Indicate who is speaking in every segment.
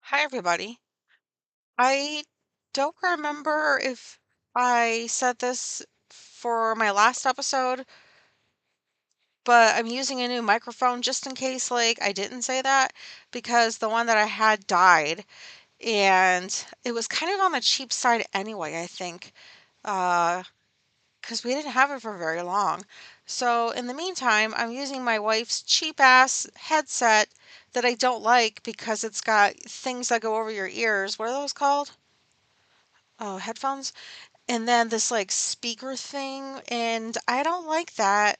Speaker 1: Hi, everybody. I don't remember if I said this for my last episode, but I'm using a new microphone just in case, I didn't say that because the one that I had died and it was kind of on the cheap side anyway, I think, because we didn't have it for very long. So in the meantime, I'm using my wife's cheap ass headset that I don't like because it's got things that go over your ears. What are those called? Oh, headphones. And then this speaker thing, and I don't like that.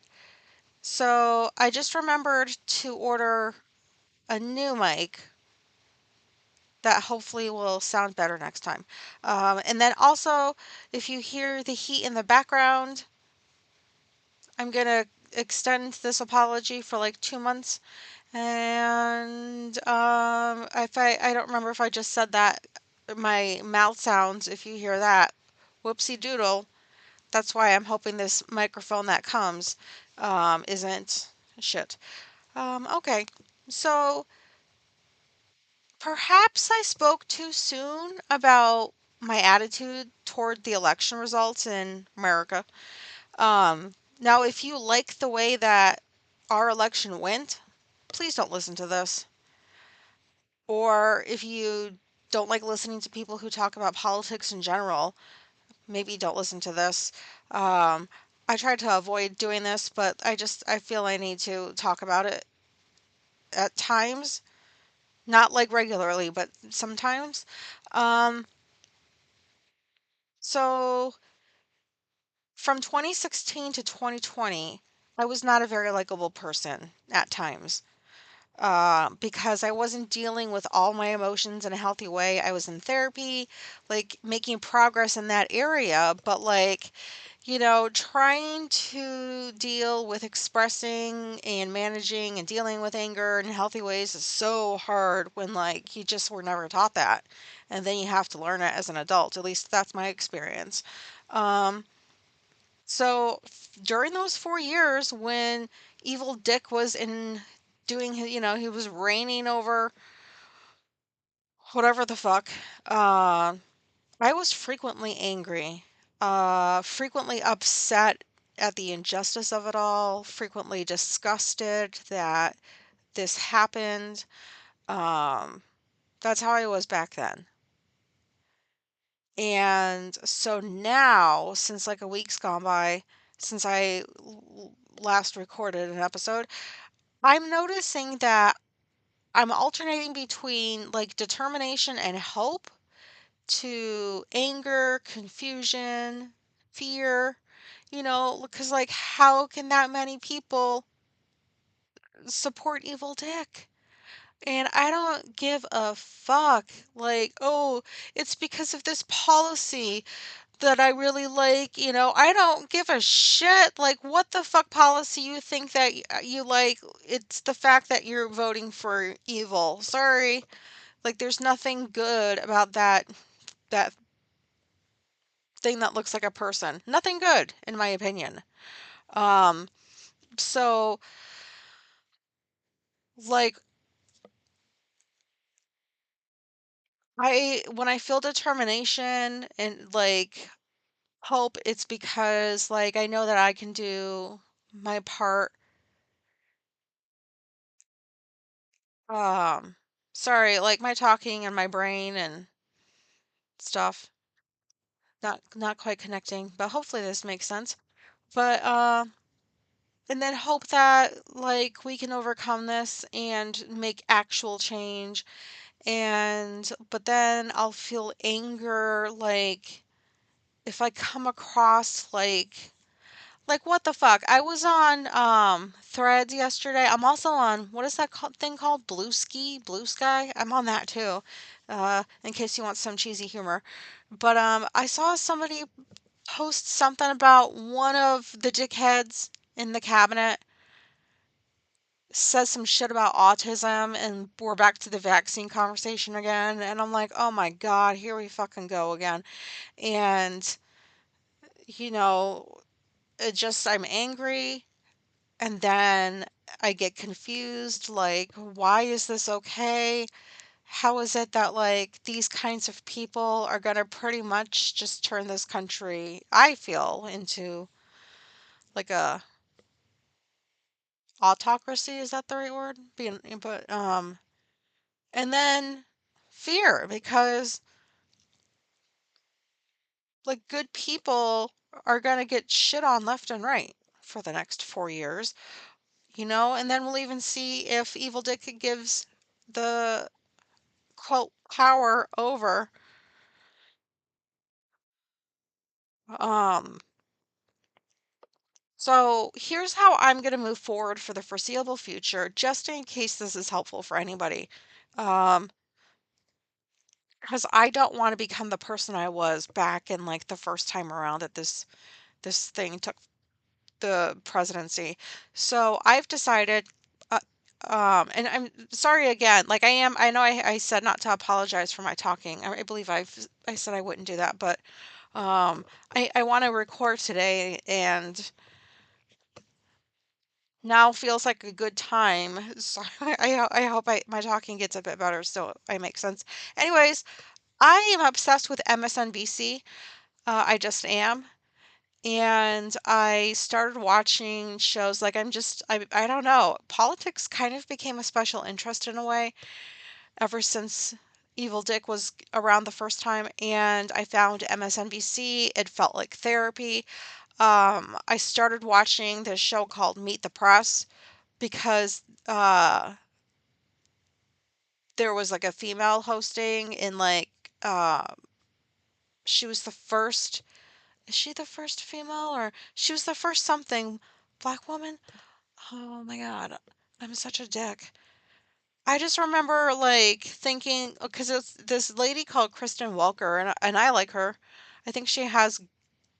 Speaker 1: So I just remembered to order a new mic that hopefully will sound better next time. And then also, if you hear the heat in the background, I'm gonna extend this apology for like 2 months. And if I don't remember if I just said that, my mouth sounds, if you hear that, whoopsie doodle. That's why I'm hoping this microphone that comes isn't shit. Okay, so perhaps I spoke too soon about my attitude toward the election results in America. Now, if you like the way that our election went, please don't listen to this. Or if you don't like listening to people who talk about politics in general, maybe don't listen to this. Um, I tried to avoid doing this, but I feel I need to talk about it at times, not like regularly, but sometimes. Um, so from 2016 to 2020, I was not a very likable person at times. Because I wasn't dealing with all my emotions in a healthy way. I was in therapy, making progress in that area, but trying to deal with expressing and managing and dealing with anger in healthy ways is so hard when you just were never taught that. And then you have to learn it as an adult. At least that's my experience. Um, during those 4 years when Evil Dick was in doing his, he was reigning over whatever the fuck, I was frequently angry, frequently upset at the injustice of it all, frequently disgusted that this happened. Um, that's how I was back then. And so now, since like a week's gone by, since last recorded an episode, I'm noticing that I'm alternating between determination and hope to anger, confusion, fear, because how can that many people support Evil Dick? And I don't give a fuck. Oh, it's because of this policy that I really like, I don't give a shit. What the fuck policy you think that you like? It's the fact that you're voting for evil. Sorry. There's nothing good about that thing that looks like a person. Nothing good, in my opinion. Um, so like when I feel determination and hope, it's because I know that I can do my part. Um, sorry, my talking and my brain and stuff not quite connecting, but hopefully this makes sense. But and then hope that we can overcome this and make actual change. And but then I'll feel anger if I come across what the fuck? I was on Threads yesterday. I'm also on, what is that thing called? Blue Sky? I'm on that too. In case you want some cheesy humor. But I saw somebody post something about one of the dickheads in the cabinet says some shit about autism, and we're back to the vaccine conversation again, and I'm like, "Oh my god, here we fucking go again." And you know, I'm angry. And then I get confused, why is this okay? how is it that like these kinds of people are going to pretty much just turn this country, I feel, into like a autocracy? Is that the right word? Being, but and then fear because like good people are going to get shit on left and right for the next 4 years, and then we'll even see if Evil Dick gives the quote power over. Um, so here's how I'm going to move forward for the foreseeable future, just in case this is helpful for anybody. Um, because I don't want to become the person I was back in like the first time around that this thing took the presidency. So I've decided, uh, and I'm sorry again. Like I know I said not to apologize for my talking. I believe I said I wouldn't do that, but I want to record today, and now feels like a good time. So I hope my talking gets a bit better so I make sense. Anyways, I am obsessed with MSNBC. I just am. And I started watching shows like I don't know. Politics kind of became a special interest in a way ever since Evil Dick was around the first time, and I found MSNBC. It felt like therapy. I started watching this show called Meet the Press because there was like a female hosting, and like uh, she was the first. Is she the first female, or she was the first something black woman? Oh my God, I'm such a dick. I just remember like thinking because it's this lady called Kristen Welker, and I like her. I think she has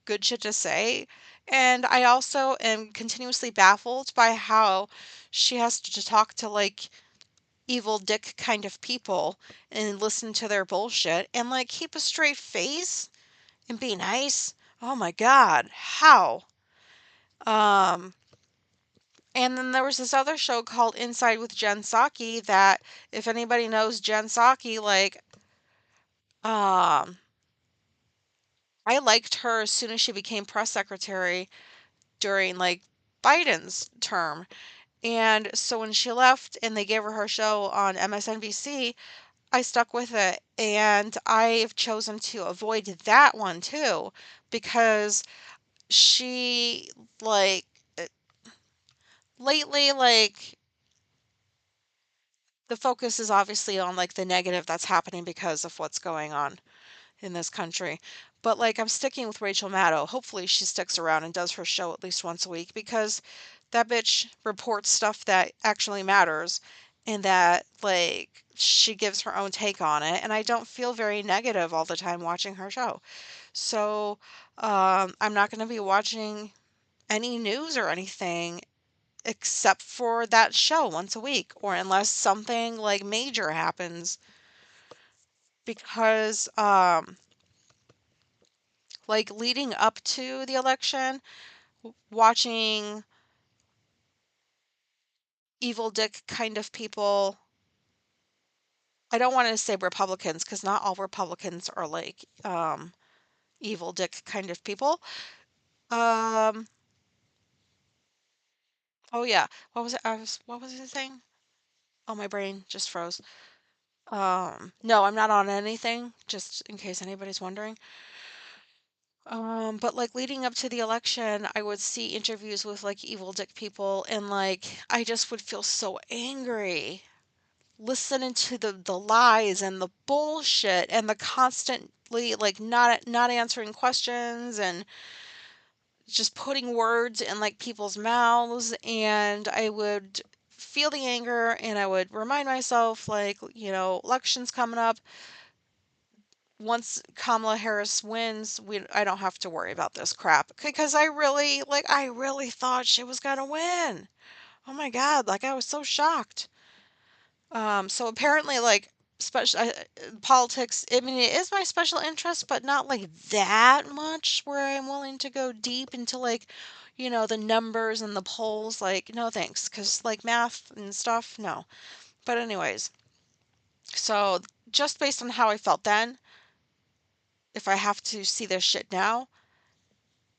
Speaker 1: good shit to say. And I also am continuously baffled by how she has to talk to like evil dick kind of people and listen to their bullshit and like keep a straight face and be nice. Oh my God, how? Um, and then there was this other show called Inside with Jen Psaki that if anybody knows Jen Psaki, like, um, I liked her as soon as she became press secretary during like Biden's term. And so when she left and they gave her her show on MSNBC, I stuck with it. And I've chosen to avoid that one too because she, like, uh, lately, like, the focus is obviously on like the negative that's happening because of what's going on in this country. But like I'm sticking with Rachel Maddow. Hopefully she sticks around and does her show at least once a week because that bitch reports stuff that actually matters and that like she gives her own take on it, and I don't feel very negative all the time watching her show. So I'm not going to be watching any news or anything except for that show once a week, or unless something like major happens, because like leading up to the election, watching evil dick kind of people. I don't want to say Republicans because not all Republicans are like evil dick kind of people. Um oh yeah, what was it? What was it saying? Oh, my brain just froze. No, I'm not on anything, just in case anybody's wondering. But like leading up to the election, I would see interviews with like evil dick people, and like I just would feel so angry listening to the lies and the bullshit and the constantly like not answering questions and just putting words in like people's mouths, and I would feel the anger and I would remind myself like, elections coming up. Once Kamala Harris wins, I don't have to worry about this crap because I really thought she was going to win. Oh my God, like I was so shocked. So apparently, like, special politics. I mean, it is my special interest, but not like that much. Where I'm willing to go deep into like, the numbers and the polls. Like, no thanks, because like math and stuff, no. But anyways, So just based on how I felt then, if I have to see this shit now,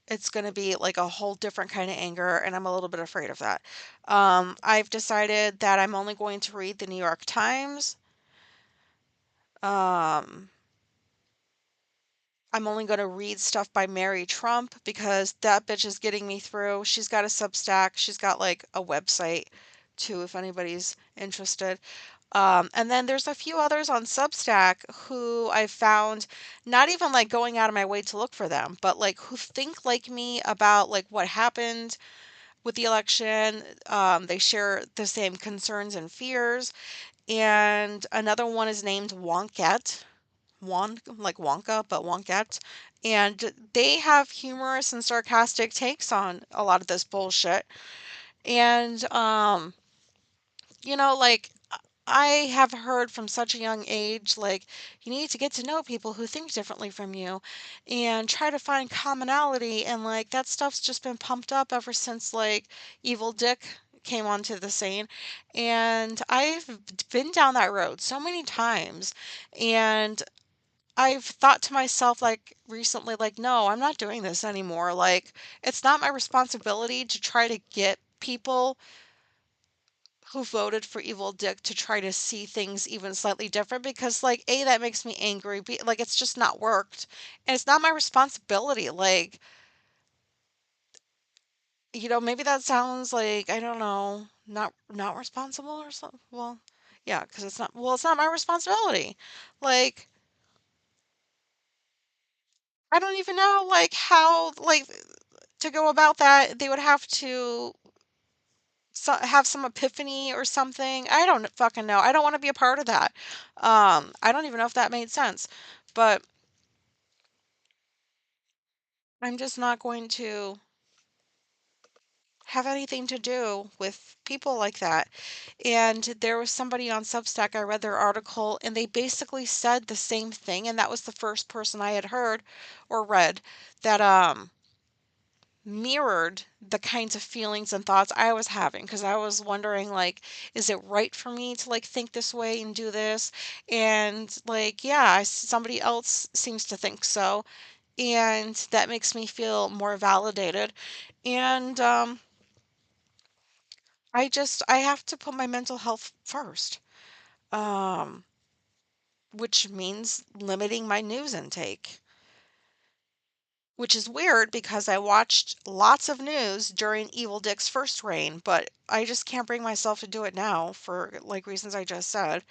Speaker 1: it's going to be like a whole different kind of anger, and I'm a little bit afraid of that. I've decided that I'm only going to read the New York Times. Um, I'm only going to read stuff by Mary Trump because that bitch is getting me through. She's got a Substack. She's got like a website too, if anybody's interested. And then there's a few others on Substack who I found not even like going out of my way to look for them, but like who think like me about like what happened with the election. They share the same concerns and fears. And another one is named Wonkette. Like Wonka, but Wonkette. And they have humorous and sarcastic takes on a lot of this bullshit. And like I have heard from such a young age, like, you need to get to know people who think differently from you and try to find commonality. And, like, that stuff's just been pumped up ever since, like, Evil Dick came onto the scene. And I've been down that road so many times. And I've thought to myself, like, recently, like, no, I'm not doing this anymore. Like, it's not my responsibility to try to get people who voted for Evil Dick to try to see things even slightly different because like A, that makes me angry. B, like it's just not worked. And it's not my responsibility. Like, maybe that sounds like, I don't know, not responsible or something. Well, yeah, because it's not my responsibility. Like, I don't even know like how like to go about that. They would have to have some epiphany or something. I don't fucking know. I don't want to be a part of that. I don't even know if that made sense, but I'm just not going to have anything to do with people like that. And there was somebody on Substack, I read their article, and they basically said the same thing. And that was the first person I had heard or read that, mirrored the kinds of feelings and thoughts I was having because I was wondering like is it right for me to like think this way and do this and like yeah somebody else seems to think so and that makes me feel more validated and I have to put my mental health first um which means limiting my news intake. Which is weird because I watched lots of news during Evil Dick's first reign, but I just can't bring myself to do it now for like reasons I just said.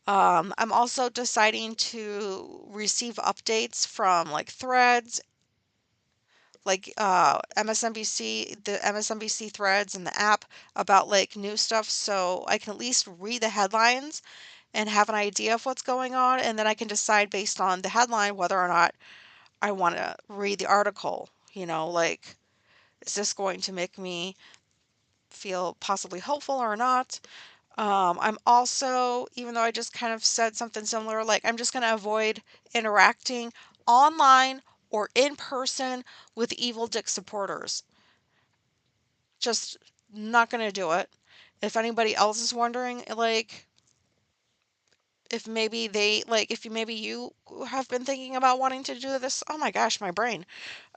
Speaker 1: I'm also deciding to receive updates from like threads, like MSNBC, the MSNBC threads and the app about like new stuff so I can at least read the headlines and have an idea of what's going on. And then I can decide based on the headline whether or not I want to read the article, like, is this going to make me feel possibly hopeful or not? I'm also, even though I just kind of said something similar, like, I'm just going to avoid interacting online or in person with Evil Dick supporters. Just not going to do it. If anybody else is wondering, like, if maybe maybe you have been thinking about wanting to do this, oh my gosh, my brain.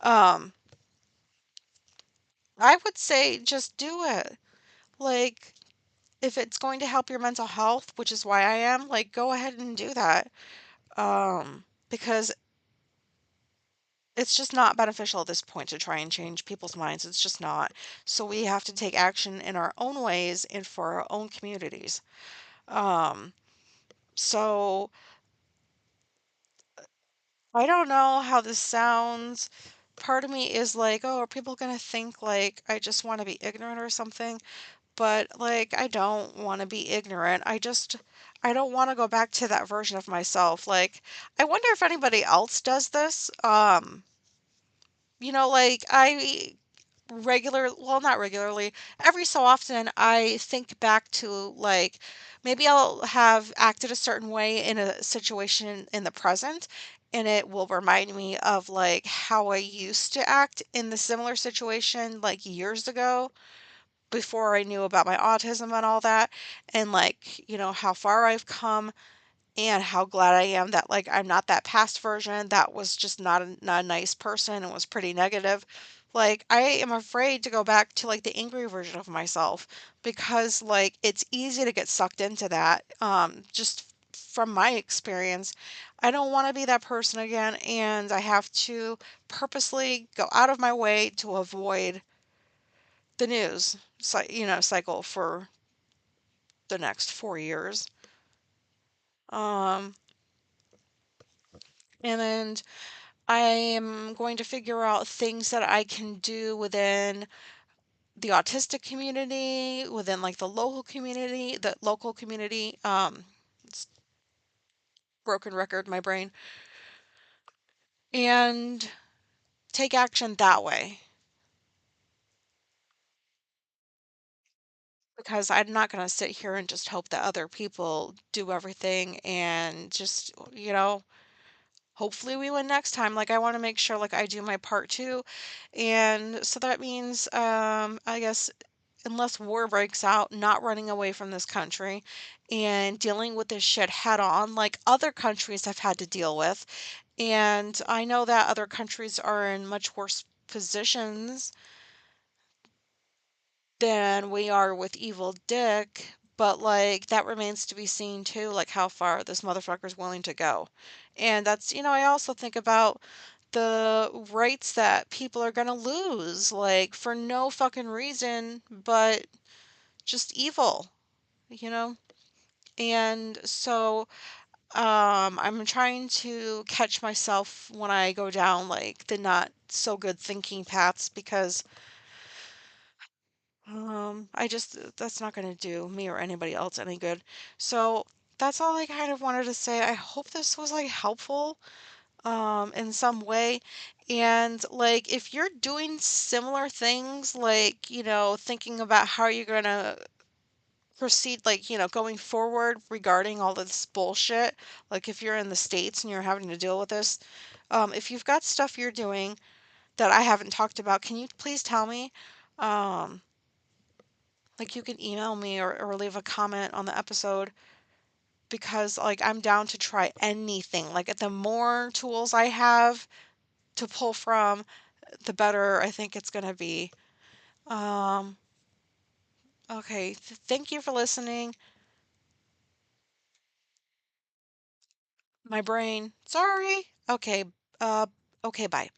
Speaker 1: Um, I would say just do it. Like, if it's going to help your mental health, which is why I am, like, go ahead and do that. Because it's just not beneficial at this point to try and change people's minds. It's just not. So we have to take action in our own ways and for our own communities. Um, so I don't know how this sounds. Part of me is like, oh, are people going to think like I just want to be ignorant or something? But like I don't want to be ignorant. I don't want to go back to that version of myself. Like I wonder if anybody else does this. Like I well not regularly, every so often I think back to like maybe I'll have acted a certain way in a situation in the present and it will remind me of like how I used to act in the similar situation like years ago before I knew about my autism and all that, and like, how far I've come. and how glad I am that, like, I'm not that past version that was just not a nice person and was pretty negative. Like, I am afraid to go back to, like, the angry version of myself because, like, it's easy to get sucked into that, just from my experience. I don't wanna be that person again, and I have to purposely go out of my way to avoid the news cycle for the next 4 years. Um, and then I am going to figure out things that I can do within the autistic community, within like the local community. It's broken record, my brain, and take action that way because I'm not going to sit here and just hope that other people do everything and just, hopefully we win next time. Like I want to make sure like I do my part too. And so that means I guess unless war breaks out, not running away from this country and dealing with this shit head on like other countries have had to deal with. And I know that other countries are in much worse positions than we are with Evil Dick, but like that remains to be seen too, like how far this motherfucker's willing to go. And that's, I also think about the rights that people are gonna lose, like for no fucking reason, but just evil, you know? And so I'm trying to catch myself when I go down like the not so good thinking paths because I just that's not gonna do me or anybody else any good. So that's all I kind of wanted to say. I hope this was like helpful in some way. And like if you're doing similar things, like, thinking about how you're gonna proceed, like, going forward regarding all this bullshit, like if you're in the States and you're having to deal with this, if you've got stuff you're doing that I haven't talked about, can you please tell me? Um, like you can email me or leave a comment on the episode because like I'm down to try anything. Like the more tools I have to pull from, the better I think it's gonna be. Um, okay, thank you for listening. My brain. Sorry. Okay. Uh, okay, bye.